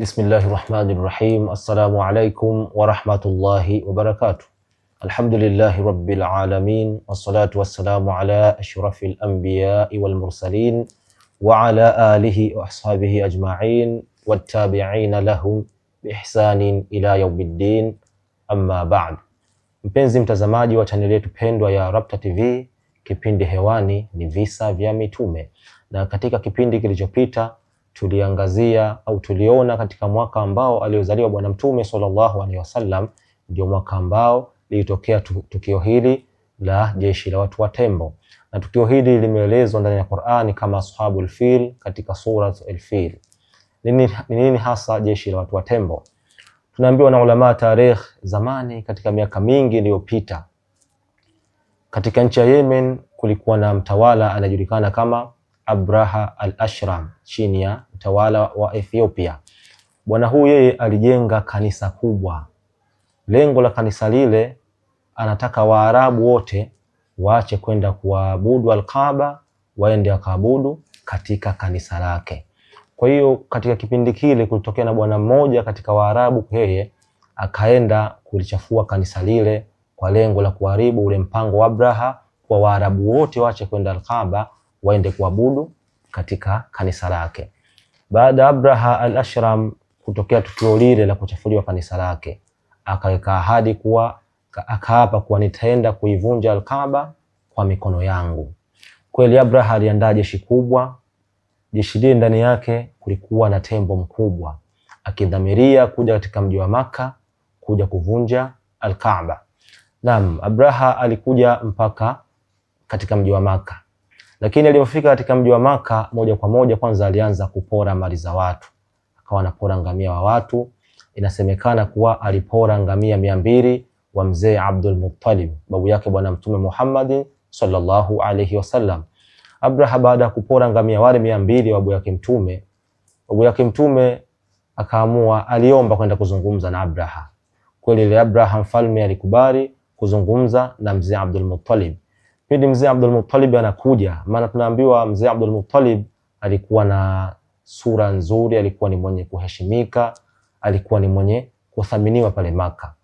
Bismillahirrahmanirrahim. Assalamu alaikum warahmatullahi wabarakatuh. Alhamdulillahi rabbil alamin, wassalatu wassalamu ala ashrafil anbiya'i wal mursalin wa ala alihi wa ashabihi ajma'in wattabi'ina lahum biihsanin ila yawmiddin, amma ba'd. Mpenzi mtazamaji wa chaneli yetu pendwa ya Rabta TV, kipindi hewani ni visa vya mitume, na katika kipindi kilichopita tuliangazia au tuliona katika mwaka ambao aliozaliwa Bwana Mtume sallallahu alaihi wasallam, ndio mwaka ambao lilitokea tukio hili la jeshi la watu wa tembo, na tukio hili limeelezwa ndani ya Qur'ani kama ashabul fil katika surat al-Fil. Nini hasa jeshi la watu wa tembo? Tunaambiwa na ulama tarikh, zamani katika miaka mingi iliyopita, katika nchi ya Yemen kulikuwa na mtawala anajulikana kama Abraha al-Ashram chini ya utawala wa Ethiopia. Bwana huyu yeye alijenga kanisa kubwa. Lengo la kanisa lile, anataka Waarabu wote waache kwenda kuabudu al-Kaaba, waende wakaabudu katika kanisa lake. Kwa hiyo katika kipindi kile kulitokea na bwana mmoja katika Waarabu, yeye akaenda kulichafua kanisa lile kwa lengo la kuharibu ule mpango wa Abraha kwa Waarabu wote waache kwenda al-Kaaba, waende kuabudu katika kanisa lake. Baada Abraha al-Ashram kutokea tukio lile la kuchafuliwa kanisa lake, akaweka ahadi kuwa, akaapa kuwa nitaenda kuivunja al-Kaaba kwa mikono yangu. Kweli Abraha aliandaa jeshi kubwa. Jeshi lile ndani yake kulikuwa na tembo mkubwa, akidhamiria kuja katika mji wa Makka kuja kuvunja al-Kaaba. Naam, Abraha alikuja mpaka katika mji wa Makka, lakini alipofika katika mji wa Makka, moja kwa moja kwanza alianza kupora mali za watu. Akawa anapora ngamia wa watu. Inasemekana kuwa alipora ngamia 200 wa mzee Abdul Muttalib, babu yake Bwana Mtume Muhammad sallallahu alaihi wasallam. Abraha baada ya kupora ngamia wale 200 wa babu yake Mtume akaamua, aliomba kwenda kuzungumza na Abraha. Kweli ile Abraha mfalme alikubali kuzungumza na mzee Abdul Muttalib. Pindi mzee Abdul Muttalib anakuja, maana tunaambiwa mzee Abdul Muttalib alikuwa na sura nzuri, alikuwa ni mwenye kuheshimika, alikuwa ni mwenye kuthaminiwa pale Maka.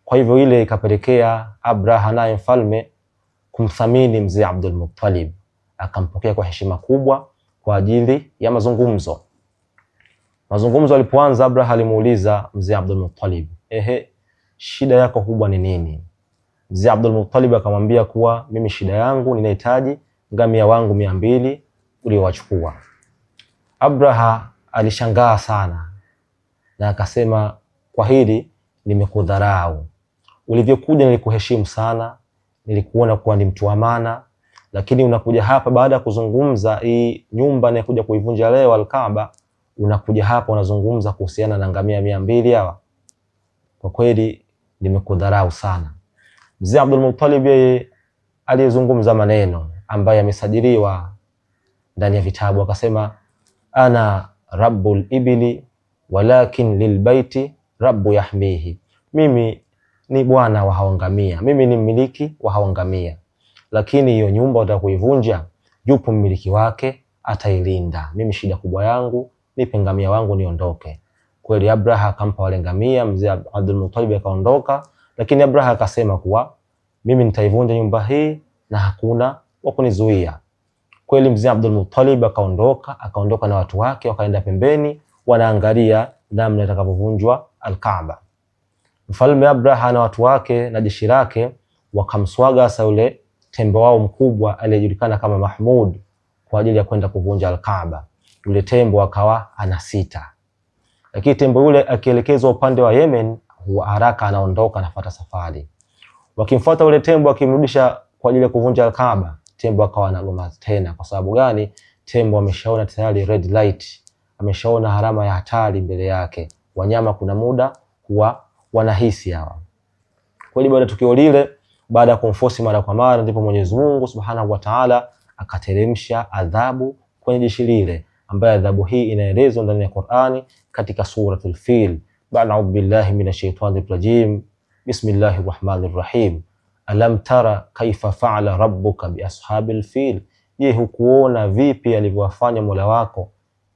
Kwa hivyo ile ikapelekea Abraha naye mfalme kumthamini mzee Abdul Muttalib, akampokea kwa heshima kubwa kwa ajili ya mazungumzo. Mazungumzo alipoanza, Abraha alimuuliza mzee Abdul Muttalib, shida yako kubwa ni nini? Mzee Abdul Muttalib akamwambia kuwa mimi shida yangu, ninahitaji ngamia wangu 200 uliowachukua. Abraha alishangaa sana na akasema, kwa hili nimekudharau. Ulivyokuja nilikuheshimu sana, nilikuona kuwa ni mtu wa maana, lakini unakuja hapa baada ya kuzungumza hii nyumba na kuja kuivunja leo al-Kaaba, unakuja hapa unazungumza kuhusiana na ngamia 200 hawa. Kwa kweli nimekudharau sana. Mzee Abdul Muttalib yeye aliyezungumza maneno ambayo yamesajiliwa ndani ya vitabu, akasema, ana rabbul ibili walakin lilbaiti rabbu yahmihi. Mimi ni bwana wa hawangamia, mimi ni mmiliki wa hawangamia, lakini hiyo nyumba utaka kuivunja, yupo mmiliki wake atailinda. Mimi shida kubwa yangu, nipe ngamia wangu niondoke. Kweli Abraha akampa wale ngamia, mzee Abdul Muttalib akaondoka. Lakini Abraha akasema kuwa mimi nitaivunja nyumba hii na hakuna wa kunizuia. Kweli mzee Abdul Muttalib akaondoka na watu wake, wakaenda pembeni wanaangalia namna itakavunjwa al-Kaaba. Mfalme Abraha na watu wake na jeshi lake wakamswaga hasa yule tembo wao mkubwa aliyejulikana kama Mahmud kwa ajili ya kwenda kuvunja al-Kaaba. Yule tembo akawa anasita, lakini tembo yule akielekezwa upande wa Yemen, huwa haraka anaondoka, anafuata safari. Wakimfuata ule tembo akimrudisha kwa ajili ya kuvunja al-Kaaba, tembo akawa anagoma tena. Kwa sababu gani? Tembo ameshaona tayari red light, ameshaona harama ya hatari mbele yake. Wanyama kuna muda huwa wanahisi hawa. Kweli baada tukio lile, baada ya kumfosi mara kwa mara, ndipo Mwenyezi Mungu Subhanahu wa Ta'ala akateremsha adhabu kwenye jeshi lile, ambayo adhabu hii inaelezwa ndani ya Qur'ani katika suratul Fil. Ba'da billahi minash shaitanir rajim. Bismillahir rahmanir rahim. Alam tara kaifa fa'ala rabbuka bi ashabil fil. Je, hukuona vipi alivyowafanya Mola wako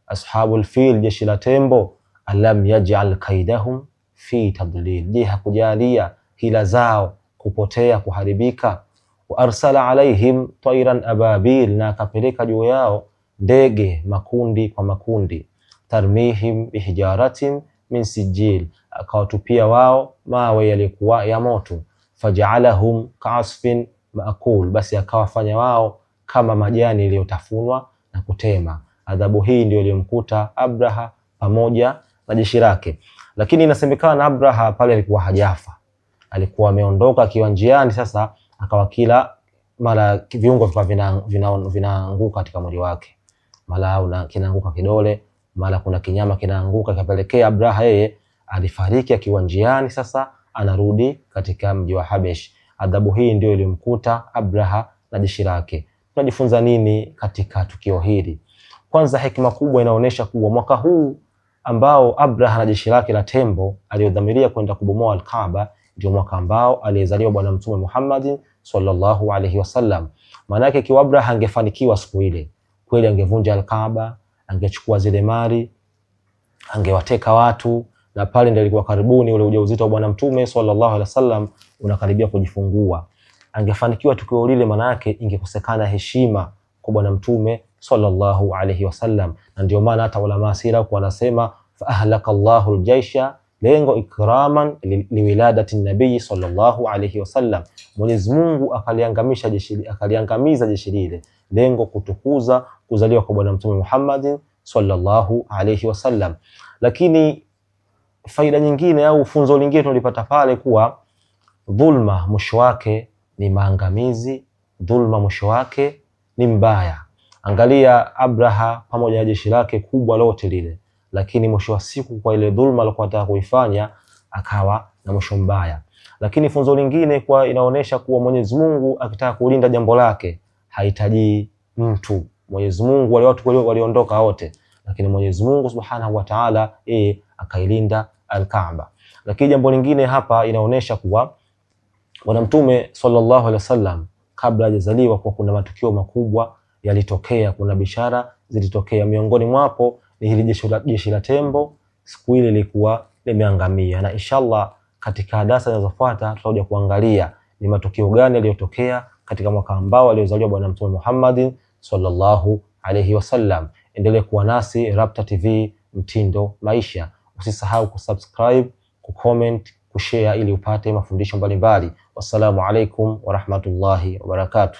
ashabul fil, jeshi la tembo? alam yaj'al kaidahum fi tadlil, je hakujalia hila zao kupotea, kuharibika. Wa arsala alaihim tayran ababil, na akapeleka juu yao ndege makundi kwa makundi. Tarmihim bihijaratin min sijil, akawatupia wao mawe yalikuwa ya moto. Faj'alahum ka'asfin maakul, basi akawafanya wao kama majani yaliyotafunwa na kutema. Adhabu hii ndio iliyomkuta Abraha pamoja na jeshi lake. Lakini inasemekana Abraha pale alikuwa hajafa, alikuwa ameondoka akiwa njiani. Sasa akawa kila mara viungo vinaanguka katika mwili wake, mara kinaanguka kidole, mara kuna kinyama kinaanguka, kapelekea Abraha yeye alifariki akiwa njiani. Sasa anarudi katika mji wa Habesh. Adhabu hii ndio ilimkuta Abraha na jeshi lake. Tunajifunza nini katika tukio hili? Kwanza, hekima kubwa inaonyesha kuwa mwaka huu ambao Abraha na jeshi lake la tembo aliyodhamiria kwenda kubomoa Al-Kaaba ndio mwaka ambao aliyezaliwa Bwana Mtume Muhammad sallallahu alaihi wasallam. Maana yake ikiwa Abraha angefanikiwa siku ile, kweli angevunja Al-Kaaba, angechukua zile mali, angewateka watu, na pale ndio ilikuwa karibuni ule ujauzito wa Bwana Mtume sallallahu alaihi wasallam unakaribia kujifungua. Angefanikiwa tukio lile, maana yake ingekosekana heshima kwa Bwana Mtume sallallahu alaihi wasallam. Na ndio maana hata ulama sira wanasema fa ahlaka Allahu aljaysha, lengo ikraman liwiladati nabii sallallahu alaihi wasallam. Mwenyezi Mungu akaliangamiza jeshi lile, lengo kutukuza kuzaliwa kwa Bwana Mtume Muhammad sallallahu alaihi wasallam. Lakini faida nyingine au funzo lingine tulipata pale kuwa dhulma mwisho wake ni maangamizi, dhulma mwisho wake ni mbaya. Angalia Abraha pamoja na jeshi lake kubwa lote lile, lakini mwisho wa siku kwa ile dhulma alikuwa anataka kuifanya akawa na mwisho mbaya. Lakini funzo lingine kwa inaonesha kuwa Mwenyezi Mungu akitaka kulinda jambo lake hahitaji mtu. Mwenyezi Mungu wale watu waliondoka wote, lakini Mwenyezi Mungu Subhanahu wa Ta'ala akailinda Al-Kaaba. Lakini jambo lingine hapa inaonesha kuwa Bwana Mtume sallallahu alaihi wasallam kabla hajazaliwa kwa kuna matukio makubwa yalitokea, kuna bishara zilitokea. Miongoni mwapo ni hili jeshi la tembo, siku ile lilikuwa limeangamia. Na inshallah katika darasa zinazofuata tutakuja kuangalia ni matukio gani yaliyotokea katika mwaka ambao aliozaliwa Bwana Mtume Muhammad sallallahu alaihi wasallam. Endelee kuwa nasi Rabta TV, mtindo maisha. Usisahau kusubscribe, kucomment, kushare ili upate mafundisho mbalimbali. Wassalamu alaikum wa rahmatullahi wa barakatuh.